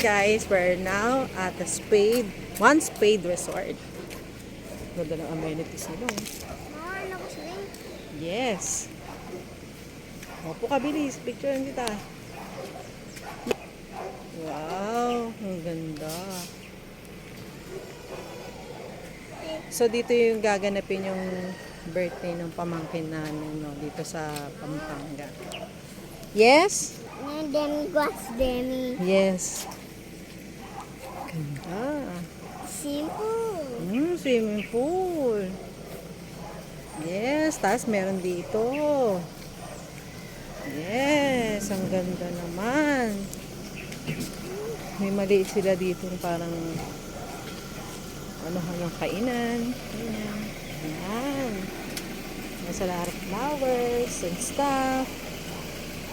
guys, we're now at the One Spade Resort. Ganda ng amenities nila. Ano ko sila? Yes. Opo ka, bilis. Picturean kita. Wow, ang ganda. So dito yung gaganapin yung birthday ng pamangkin namin, no, dito sa Pampanga. Yes? Demi Glass Demi. Yes. Ganda. Simple. Swimming pool. Yes, tapos meron dito. Yes, ang ganda naman. May maliit sila dito parang ano kainan. Ayan. Ayan. Nasa lahat of flowers and stuff.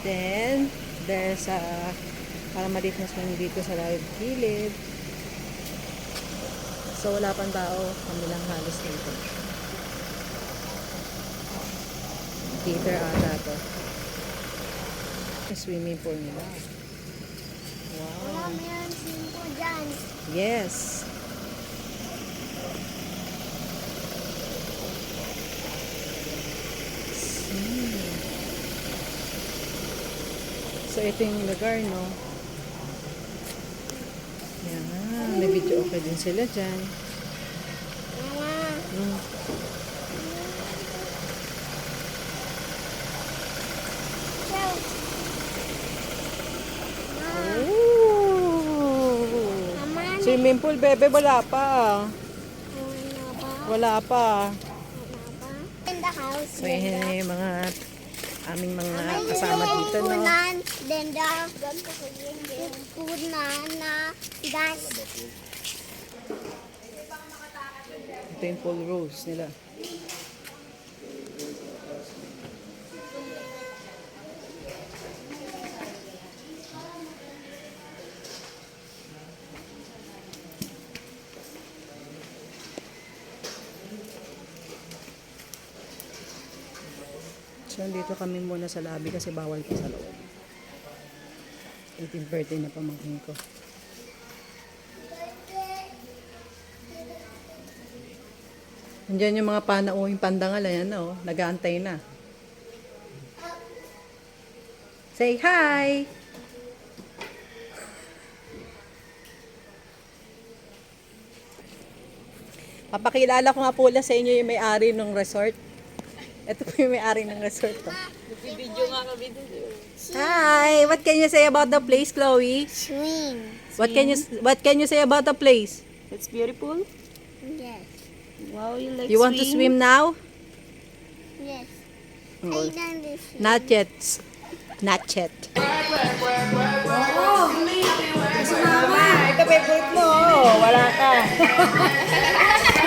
Then, there's a parang maliit na swing dito sa gilid. So, wala pang tao. Kami lang halos dito. Theater ata to. Yung swimming pool nila. Wow. Wala meron simple dyan. Yes. So, ito yung lugar, no? Yan. May video okay din sila dyan. Mama. Show. Ooh. Mama. Swimming pool, bebe, wala pa. Wala ba? Wala pa. Wala ba? In the house. So, yan na yung mga aming mga kasama dito, no? Punan. Denda. Punan na gas. Ito yung pool rose nila. So, dito kami muna sa lobby kasi bawal pa sa loob. 18th birthday na pamangkin ko. Nandiyan yung mga panauhing pandangal. Ayan na, oh. Nag-aantay na. Say hi! Papakilala ko nga po sa inyo yung may-ari ng resort. Ito po yung may-ari ng resort. Oh. Video nga kami dun. Hi! What can you say about the place, Chloe? Swing. What can you say about the place? It's beautiful. Yes. Wow, you like You want to swim now? Yes. Oh. I done this. Not yet. Not yet. Ito favorite mo. Wala ka.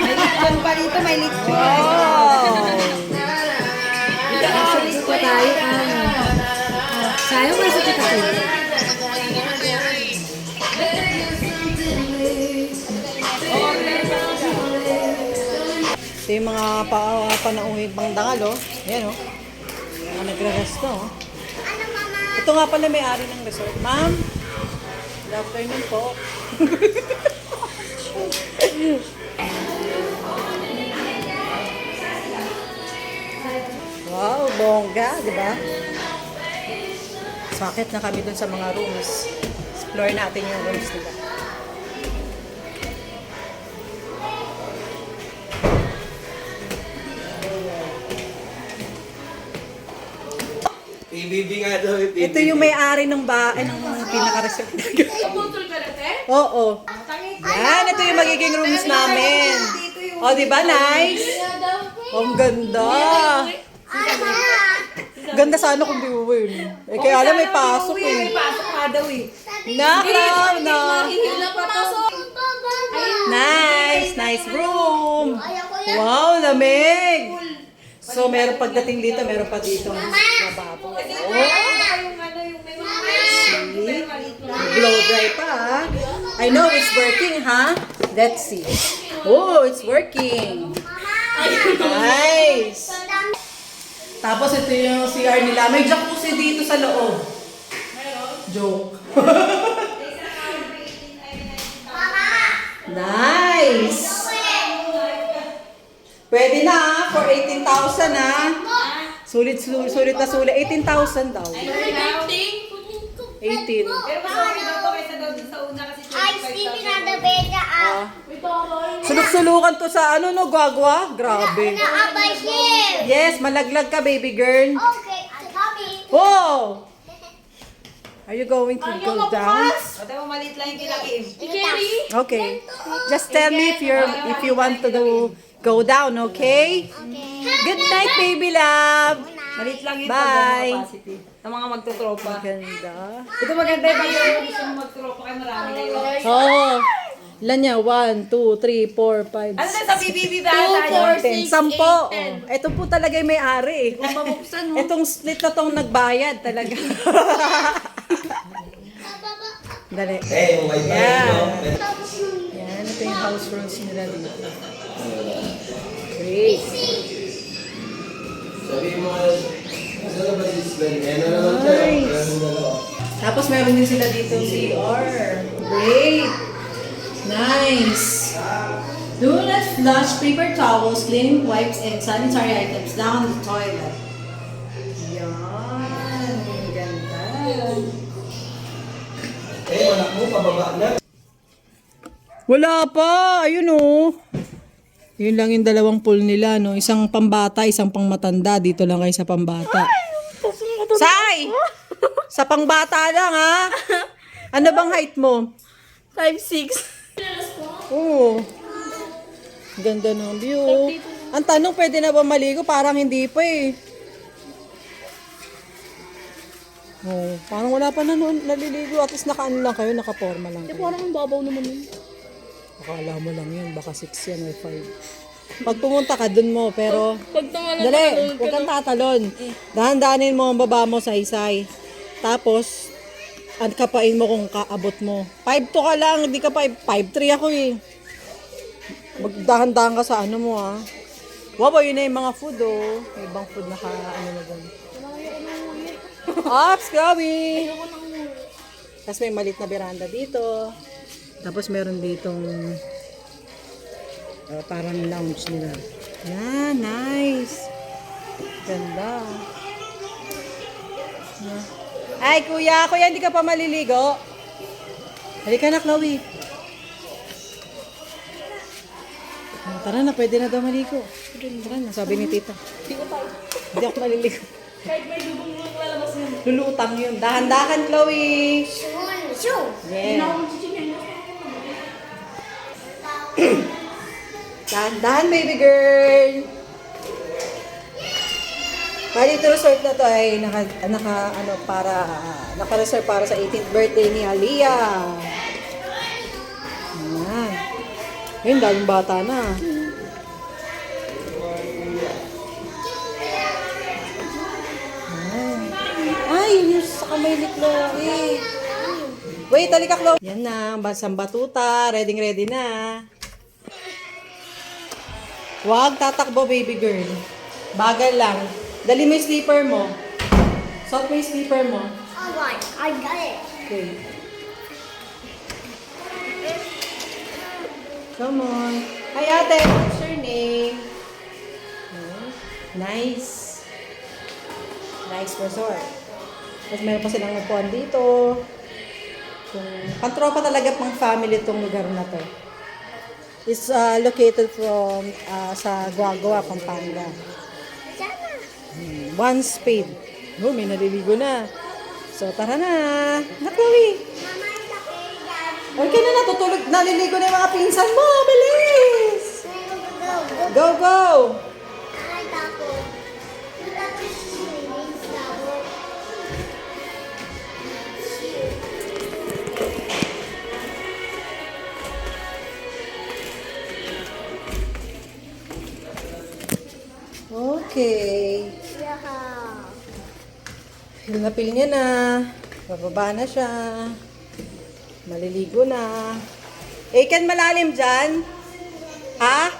May lechon pa dito, may lechon. Wow! Actually, ko tayo sayang nasa kita ko. Ito yung mga panauhing pangdangal, oh. Ayan, oh. Mga nagre-resto, oh. Ano, Mama? Ito nga pala may-ari ng resort. Ma'am, good afternoon po. Wow, bongga, di ba? Sakit na kami dun sa mga rooms. Explore natin yung rooms nila. PBB nga daw. Ito yung may-ari ng ng pinaka-resort. Oo. Yan, ito yung magiging rooms namin. O, di ba? Nice? Oh, ang ganda. Ganda sana kung di uwi. Eh, kaya alam may pasok eh. May pasok nga daw eh. Nakaw na. Hihila pa to. Nice, nice room. Wow, lamig. So, meron pagdating dito, meron pa dito. Mababo. Oh, Yung ano, yung may mga blow dry pa, ha? I know it's working, ha? Let's see. Oh, it's working. Nice. Tapos ito yung CR nila. May jacuzzi dito sa loob. Joke. Pwede na for 18,000 Sulit na sulit. 18,000 daw. 18. Pero mas okay daw to kaysa daw dun sa una kasi I see another beta. Suluk-sulukan to sa ano no, gwagwa? Grabe. Abay here. Yes, malaglag ka, baby girl. Okay, I'm coming. Whoa! Are you going to go down? Ate mo maliit lang yung kilakim. Okay. Just tell me if you want to go down, okay? Good night, baby love. Maliit lang ito. Bye. ganun capacity. Sa mga magtutropa. Ganda. Ito maganda yung pag gusto mo magtutropa kayo marami kayo. Oh. Ilan niya? 1, 2, 3, 4, 5, Ano na sa BBB ba tayo? 10. 10. Oh. Ito po talaga yung may-ari. Itong split na tong nagbayad talaga. Dali. Hey, may Yeah. no? Yan, ito yung house rules nila dito. Great. Sabi mo, ano na ba this Ben? Ano naman siya? Nice. Ano dalawa? Tapos meron din sila dito CR. Great. Nice. Do not flush paper towels, cleaning wipes, and sanitary items down the toilet. Yan. Ganda. Eh, anak mo, pababa na. Wala pa. Ayun oh. Yun lang yung dalawang pool nila, no? Isang pambata, isang pangmatanda. Dito lang kayo sa pambata. Sai! Sa pangbata lang, ha? Ano bang height mo? 5'6". Oo. Ganda ng view. Ang tanong, pwede na ba maligo? Parang hindi pa eh. Oh, parang wala pa na naliligo. At least naka-ano lang kayo, naka-forma lang kayo. Parang ang babaw naman yun. Akala mo lang yun, baka 6 yan or 5. Pag pumunta ka, dun mo, pero... Pag tumalon Dali, huwag kang tatalon. Dahan-dahanin mo ang baba mo sa isay. Tapos, kapain mo kung kaabot mo. 5'2 ka lang, hindi ka 5'3 ako eh. Magdahan-dahan ka sa ano mo ah. Wow, yun na yung mga food oh. May ibang food na ano na dun. Ops, grabe! Tapos may malit na veranda dito. Tapos meron ditong parang lounge nila. Yan, nice. Ganda. Ay, kuya, hindi ka pa maliligo? Halika na, Chloe. Tara na, pwede na daw maligo. Tara na, sabi ni tita. Hindi ako maliligo. Kahit may dugong lalabas yun. Lulutang yun. Dahan-dahan, Chloe. Shoo. Yeah. Dahan-dahan, baby girl. Bali, ito resort na to ay naka-reserve para sa 18th birthday ni Aliyah. Ayan. Ayun, daming bata na. Ayan. Ay, yun sa kamay ni Chloe. Wait, halika Chloe. Yan na, basang batuta. Ready na. Huwag tatakbo, baby girl. Bagal lang. Dali mo yung sleeper mo. Suot mo yung sleeper mo. Alright, I got it. Okay. Come on. Hi, ate. What's your name? Nice. Nice resort. Tapos meron pa silang upuan dito. Pantropa talaga pang family itong lugar na to. It's located from sa Guagua, Pampanga. One spade. Oh, may naliligo na. So, tara na. Chloe. Okay na, natutulog. Naliligo na yung mga pinsan mo. Bilis! Go, go! Okay. Feel na feel niya na. Bababa na siya. Maliligo na. Ken, malalim dyan? Ha?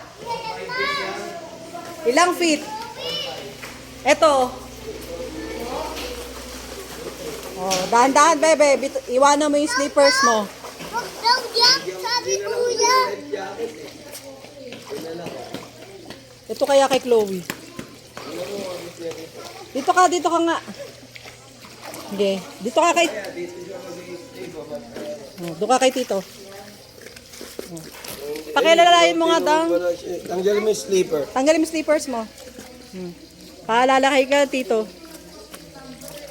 Ilang feet? Eto. Oh, dahan-dahan, bebe. Iwanan mo yung slippers mo. Don't jump, sabi kuya. Ito kaya kay Chloe. Dito ka nga. Okay. Dito ka kay... Oh, doon ka kay Tito. Oh. Pakilalayan mo nga daw. Tanggal mo yung sleeper. Tanggalin mo slippers mo. Paalala kay ka, Tito.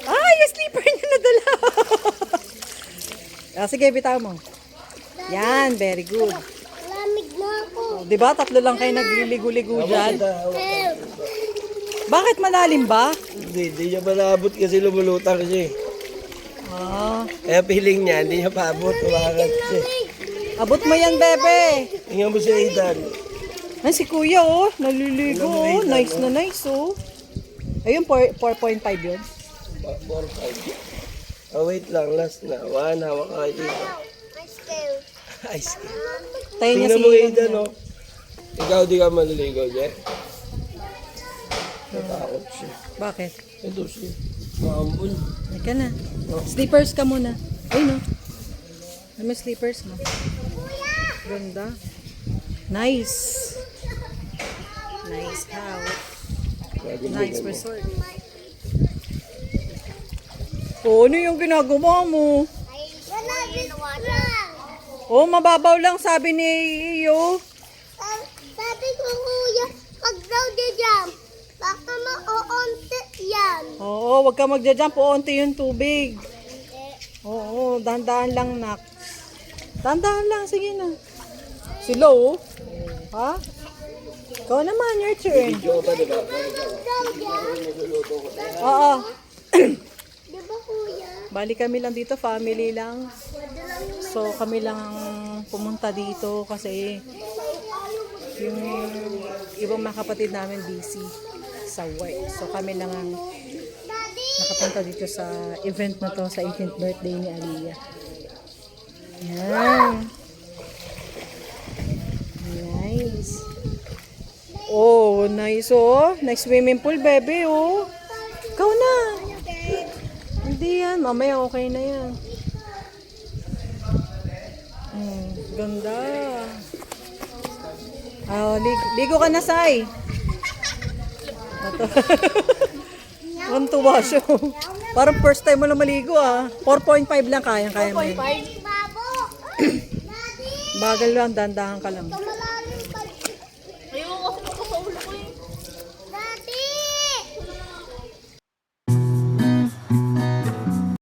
Ah, yung slipper niya nadala. Sige, bitaw mo. Yan, very good. Lamig na ako. Oh, diba, 3 lang kayo nagliligo-ligo dyan. Help. Bakit malalim ba? Hindi niya malabot kasi lumulutang siya. Ah, Kaya feeling niya, hindi niya paabot. Umakat siya. abot mo yan, bebe. Tingnan mo si Aidan. Ay, si kuya, oh. Naliligo, oh. Nice na nice, oh. Ayun, 4.5 yun. 4, 5. Oh, wait lang. Last na. 1, hawak ka kay Tito. I'm scared. Ice cream. Tayo niya Tingnan si mo Aidan, oh. Ikaw di ka maliligo, Jack. Natakot siya. Bakit? Ito siya. Maambun. Ay ka na. Slippers ka muna. Ay, no. Ano may slippers mo? Ganda. Nice. Nice house. Nice resort. Oh, ano yung ginagawa mo? Oh, mababaw lang sabi ni Iyo. Sabi ko, kuya, pag daw di-jump, baka ma-oonti yan. Oo, wag ka magja-jump. Uunti yung tubig. Oo, dahan-dahan lang, nak. Dahan-dahan lang, sige na. Sila, oh. Ha? Ikaw naman, your turn. Video pa, di ba? Daw yan. Oo. Di ba, kuya? Bali kami lang dito, family lang. So, kami lang ang pumunta dito kasi yung ibang mga kapatid namin busy sa work. So, kami lang ang nakapunta dito sa event na to, sa 18th birthday ni Aliyah. Yan. Nice. Oh, nice oh. Nice swimming pool, baby oh. Ikaw na. Hindi yan. Mamaya okay na yan. Ganda. Oh, ligo ka na, Sai. Tuwa siya. Parang first time mo lang maligo ah. 4.5 lang kaya mo yun. Babo! Bagal lang, dandahan ka lang. Tumala